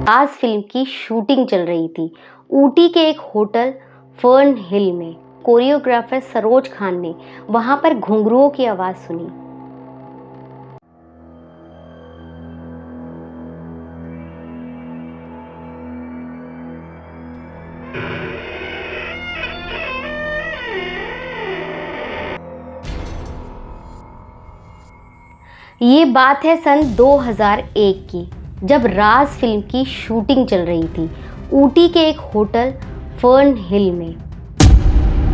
राज film की shooting चल रही थी ऊटी के एक होटल फर्न हिल में। कोरियोग्राफर सरोज खान ने वहां पर घुंघरुओं की आवाज सुनी। ये बात है सन 2001 की, जब राज फिल्म की शूटिंग चल रही थी ऊटी के एक होटल फर्न हिल में।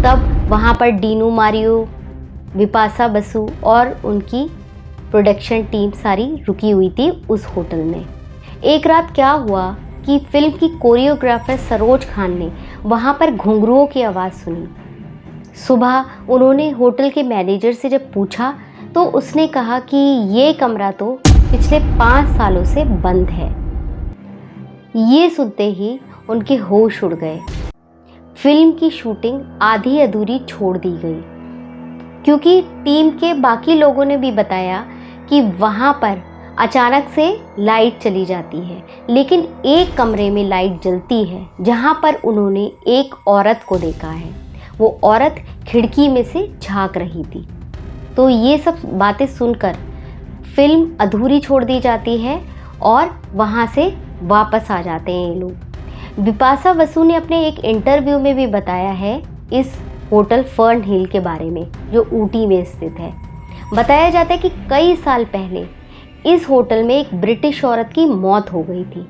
तब वहाँ पर डीनू मारियो, बिपाशा बसु और उनकी प्रोडक्शन टीम सारी रुकी हुई थी उस होटल में। एक रात क्या हुआ कि फिल्म की कोरियोग्राफर सरोज खान ने वहाँ पर घुंघरुओं की आवाज़ सुनी। सुबह उन्होंने होटल के मैनेजर से जब पूछा तो उसने कहा कि ये कमरा तो पिछले 5 सालों से बंद है। ये सुनते ही उनके होश उड़ गए। फिल्म की शूटिंग आधी अधूरी छोड़ दी गई क्योंकि टीम के बाकी लोगों ने भी बताया कि वहाँ पर अचानक से लाइट चली जाती है, लेकिन एक कमरे में लाइट जलती है जहाँ पर उन्होंने एक औरत को देखा है। वो औरत खिड़की में से झांक रही थी। तो ये सब बातें सुनकर फिल्म अधूरी छोड़ दी जाती है और वहाँ से वापस आ जाते हैं ये लोग। बिपाशा बसु ने अपने एक इंटरव्यू में भी बताया है इस होटल फर्न हिल के बारे में जो ऊटी में स्थित है। बताया जाता है कि कई साल पहले इस होटल में एक ब्रिटिश औरत की मौत हो गई थी।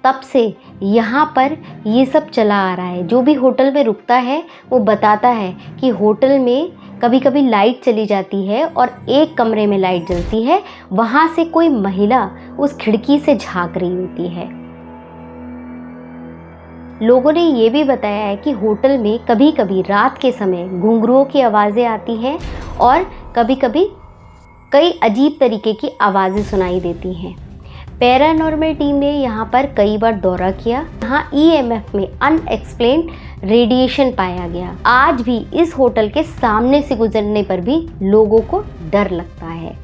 तब से यहाँ पर ये सब चला आ रहा है। जो भी होटल में रुकता है वो बताता है कि होटल में कभी कभी लाइट चली जाती है और एक कमरे में लाइट जलती है, वहाँ से कोई महिला उस खिड़की से झांक रही होती है। लोगों ने ये भी बताया है कि होटल में कभी कभी रात के समय घुंघरुओं की आवाज़ें आती हैं और कभी कभी कई अजीब तरीके की आवाज़ें सुनाई देती हैं। पैरानॉर्मल टीम ने यहाँ पर कई बार दौरा किया। यहाँ EMF में अनएक्सप्लेन्ड रेडिएशन पाया गया। आज भी इस होटल के सामने से गुजरने पर भी लोगों को डर लगता है।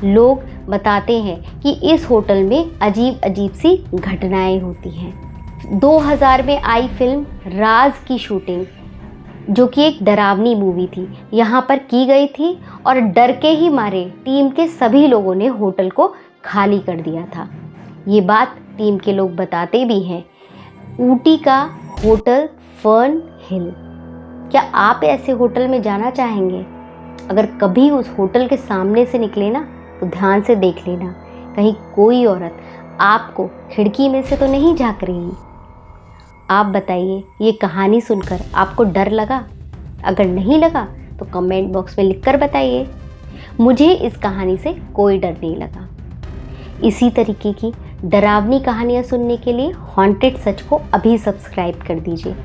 लोग बताते हैं कि इस होटल में अजीब अजीब सी घटनाएं होती हैं। 2000 में आई फिल्म राज की शूटिंग, जो कि एक डरावनी मूवी थी, यहाँ पर की गई थी और डर के ही मारे टीम के सभी लोगों ने होटल को खाली कर दिया था। ये बात टीम के लोग बताते भी हैं। ऊटी का होटल फर्न हिल। क्या आप ऐसे होटल में जाना चाहेंगे? अगर कभी उस होटल के सामने से निकले ना तो ध्यान से देख लेना, कहीं कोई औरत आपको खिड़की में से तो नहीं झांक रही। आप बताइए, ये कहानी सुनकर आपको डर लगा? अगर नहीं लगा तो कमेंट बॉक्स में लिखकर बताइए। मुझे इस कहानी से कोई डर नहीं लगा। इसी तरीके की डरावनी कहानियाँ सुनने के लिए हॉन्टेड सच को अभी सब्सक्राइब कर दीजिए।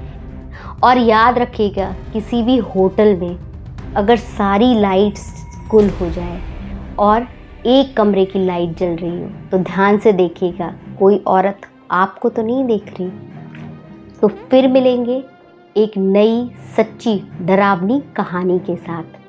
और याद रखिएगा, किसी भी होटल में अगर सारी लाइट्स गुल हो जाए और एक कमरे की लाइट जल रही हो तो ध्यान से देखिएगा, कोई औरत आपको तो नहीं देख रही। तो फिर मिलेंगे एक नई सच्ची डरावनी कहानी के साथ।